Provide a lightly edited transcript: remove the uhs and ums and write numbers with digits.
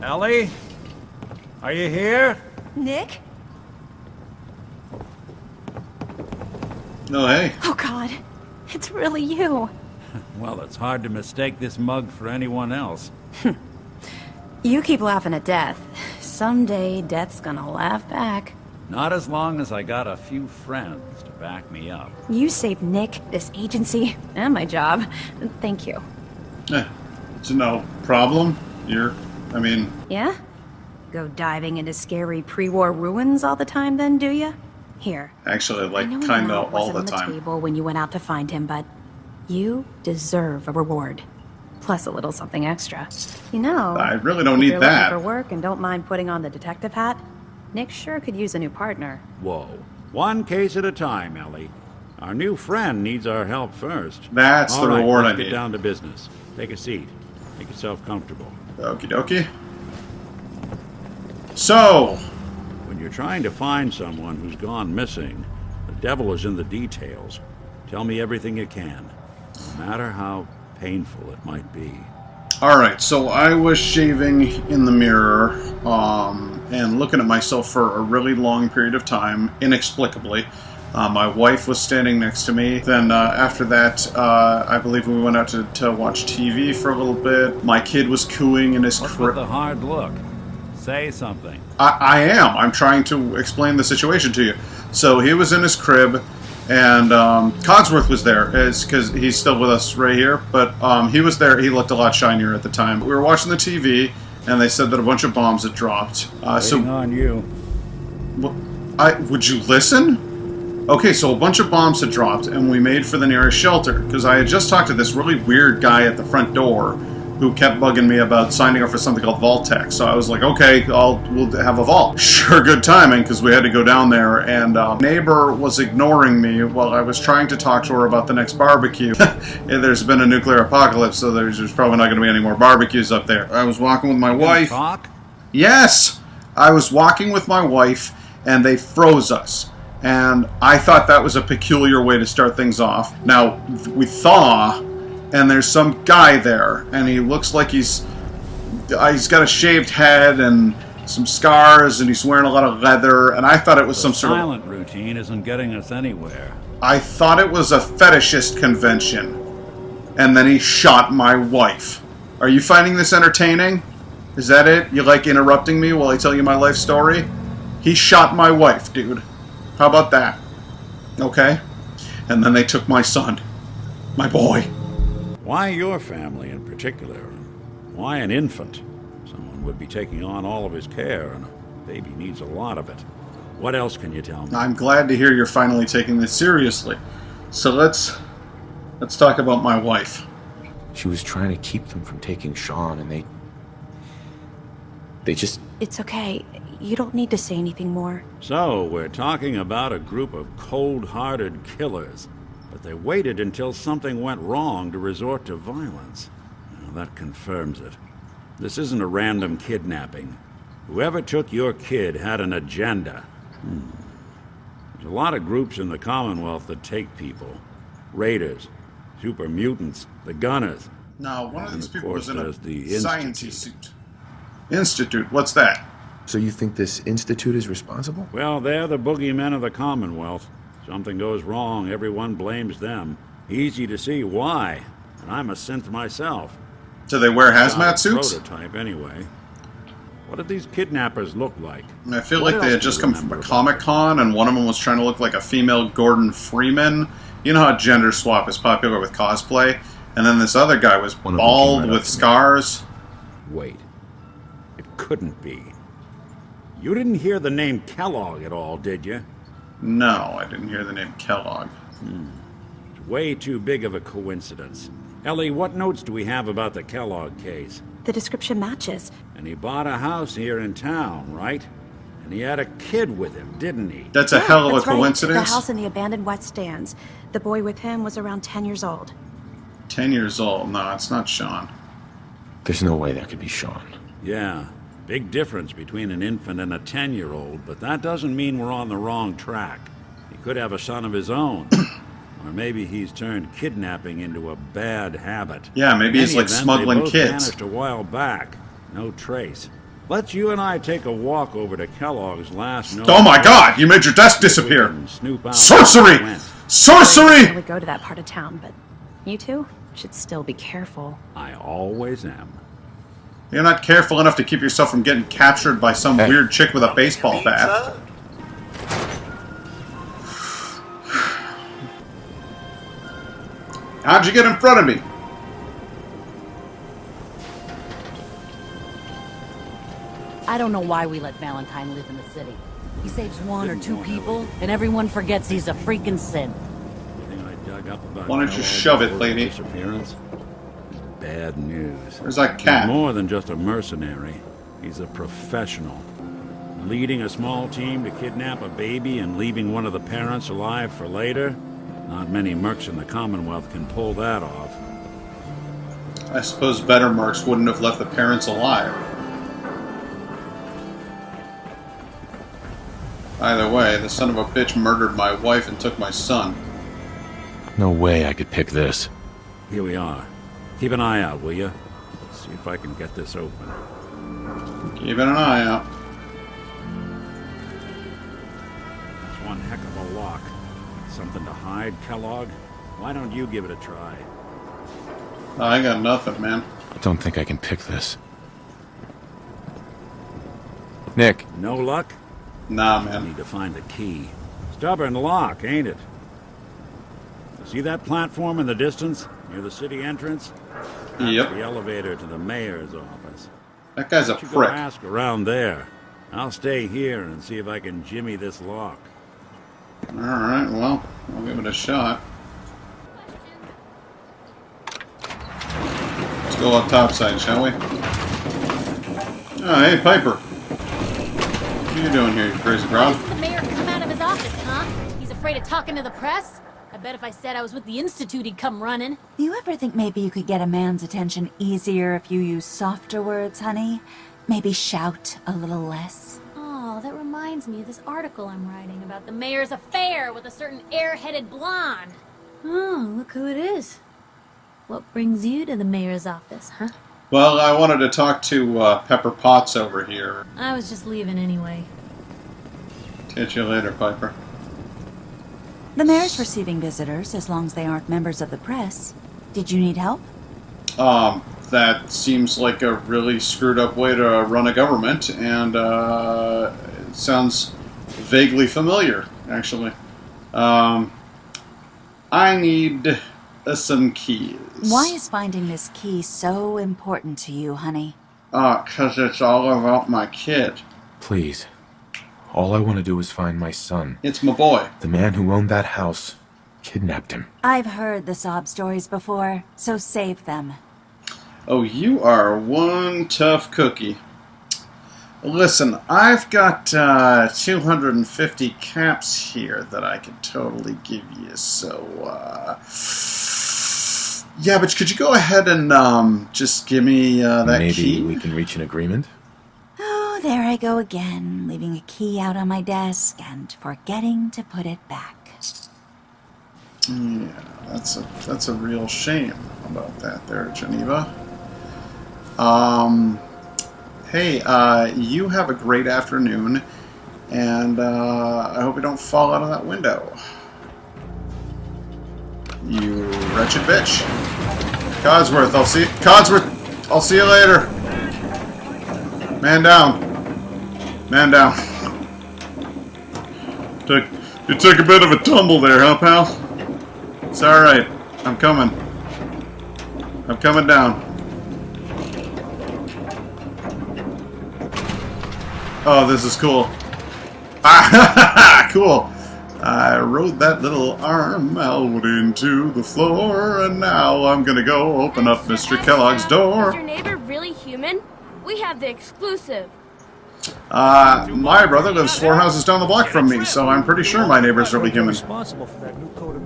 Ellie? Are you here? Nick? Oh, hey. Oh, God. It's really you. Well, it's hard to mistake this mug for anyone else. You keep laughing at death. Someday, death's gonna laugh back. Not as long as I got a few friends to back me up. You saved Nick, this agency, and my job. Thank you. It's no problem. Yeah? Go diving into scary pre-war ruins all the time then, do ya? Here. Actually, like, I know kind the of note all wasn't the on time. the table when you went out to find him, but you deserve a reward. Plus a little something extra. You know, I really don't if need you're that. looking for work and don't mind putting on the detective hat, Nick sure could use a new partner. Whoa. One case at a time, Ellie. Our new friend needs our help first. That's All the right, reward let's I get need. down to business. Take a seat. Make yourself comfortable. Okie dokie. So, When you're trying to find someone who's gone missing, the devil is in the details. Tell me everything you can, no matter how painful it might be. alright, so I was shaving in the mirror, and looking at myself for a really long period of time, inexplicably. My wife was standing next to me. Then after that, I believe we went out to watch TV for a little bit. My kid was cooing in his What's crib. with the hard look? Say something. I am. I'm trying to explain the situation to you. So he was in his crib, and Codsworth was there, because he's still with us right here. But he was there. He looked a lot shinier at the time. We were watching the TV, and they said that a bunch of bombs had dropped. Waiting on you. Would you listen? Okay, so a bunch of bombs had dropped, and we made for the nearest shelter, because I had just talked to this really weird guy at the front door who kept bugging me about signing up for something called Vault-Tec. So I was like, okay, we'll have a vault. Sure, good timing, because we had to go down there, and neighbor was ignoring me while I was trying to talk to her about the next barbecue. There's been a nuclear apocalypse, so there's probably not going to be any more barbecues up there. I was walking with my wife. Talk? Yes! I was walking with my wife, and they froze us. And I thought that was a peculiar way to start things off. Now, we thaw, and there's some guy there, and he looks like he's got a shaved head and some scars, and he's wearing a lot of leather, and I thought it was some sort of... silent routine isn't getting us anywhere. I thought it was a fetishist convention. And then he shot my wife. Are you finding this entertaining? Is that it? You like interrupting me while I tell you my life story? He shot my wife, dude. How about that? Okay? And then they took my son. My boy. Why your family in particular? Why an infant? Someone would be taking on all of his care, and a baby needs a lot of it. What else can you tell me? I'm glad to hear you're finally taking this seriously. So let's talk about my wife. She was trying to keep them from taking Sean, and they just... It's okay. You don't need to say anything more. So, we're talking about a group of cold-hearted killers. But they waited until something went wrong to resort to violence. Well, that confirms it. This isn't a random kidnapping. Whoever took your kid had an agenda. There's a lot of groups in the Commonwealth that take people. Raiders, super mutants, the Gunners. Now, one of these people was in there's a the scientist Institute. suit. Institute? What's that? So you think this institute is responsible? Well, they're the boogeymen of the Commonwealth. Something goes wrong, everyone blames them. Easy to see why. And I'm a synth myself. Do they wear hazmat Not a suits? Prototype, anyway. What did these kidnappers look like? I feel What like they else had do you just come from a remember about Comic-Con, and one of them was trying to look like a female Gordon Freeman. You know how gender swap is popular with cosplay? And then this other guy was One of them came bald right with up to me. scars. Wait. It couldn't be. You didn't hear the name Kellogg at all, did you? No, I didn't hear the name Kellogg. It's way too big of a coincidence. Ellie, what notes do we have about the Kellogg case? The description matches. And he bought a house here in town, right? And he had a kid with him, didn't he? That's a hell of a That's right. coincidence. The house in the abandoned West Stands. The boy with him was around 10 years old. 10 years old. No, it's not Sean. There's no way that could be Sean. Yeah. Big difference between an infant and a 10-year-old, but that doesn't mean we're on the wrong track. He could have a son of his own. Or maybe he's turned kidnapping into a bad habit. Yeah, maybe In he's any like event, smuggling they both kids. vanished a while back. No trace. Let's you and I take a walk over to Kellogg's last known... Oh my god, you made your desk disappear! Sorcery! I Sorcery! would go to that part of town, but you two should still be careful. I always am. You're not careful enough to keep yourself from getting captured by some weird chick with a baseball bat. How'd you get in front of me? I don't know why we let Valentine live in the city. He saves one or two people, and everyone forgets he's a freaking synth. Why don't you shove it, lady? Disappearance? Bad news. Where's that cat? He's more than just a mercenary. He's a professional. Leading a small team to kidnap a baby and leaving one of the parents alive for later? Not many mercs in the Commonwealth can pull that off. I suppose better mercs wouldn't have left the parents alive. Either way, the son of a bitch murdered my wife and took my son. No way I could pick this. Here we are. Keep an eye out, will you? See if I can get this open. Keeping an eye out. That's one heck of a lock. Something to hide, Kellogg? Why don't you give it a try? I got nothing, man. I don't think I can pick this. Nick. No luck? Nah, I man. need to find the key. Stubborn lock, ain't it? See that platform in the distance, near the city entrance? That's Yep. the elevator to the mayor's office. That guy's a You go prick. ask around there. I'll stay here and see if I can jimmy this lock. Alright, well, I'll give it a shot. Let's go up topside, shall we? Oh, hey, Piper. What are you doing here, you crazy broad? The mayor come out of his office, huh? He's afraid of talking to the press? I bet if I said I was with the Institute, he'd come running. Do you ever think maybe you could get a man's attention easier if you use softer words, honey? Maybe shout a little less? Oh, that reminds me of this article I'm writing about the mayor's affair with a certain airheaded blonde. Oh, look who it is. What brings you to the mayor's office, huh? Well, I wanted to talk to Pepper Potts over here. I was just leaving anyway. Catch you later, Piper. The mayor's receiving visitors as long as they aren't members of the press. Did you need help? That seems like a really screwed up way to run a government, and it sounds vaguely familiar, actually. I need some keys. Why is finding this key so important to you, honey? 'Cause it's all about my kid. Please. All I want to do is find my son. It's my boy. The man who owned that house kidnapped him. I've heard the sob stories before, so save them. Oh, you are one tough cookie. Listen, I've got 250 caps here that I can totally give you, so, yeah, but could you go ahead and, just give me, that key? Maybe we can reach an agreement? Oh, there I go again, leaving a key out on my desk and forgetting to put it back. Yeah, that's a real shame about that there, Geneva. Hey, you have a great afternoon, and I hope you don't fall out of that window. You wretched bitch. Codsworth, I'll see you later. Man down. Man down. You took a bit of a tumble there, huh, pal? It's alright. I'm coming. I'm coming down. Oh, this is cool. Ah, cool. I rode that little arm out into the floor, and now I'm gonna go open up Mr. Kellogg's Is door. your neighbor really human? We have the exclusive. My brother lives 4 houses down the block from me, so I'm pretty sure my neighbor's really human. Responsible for that new code of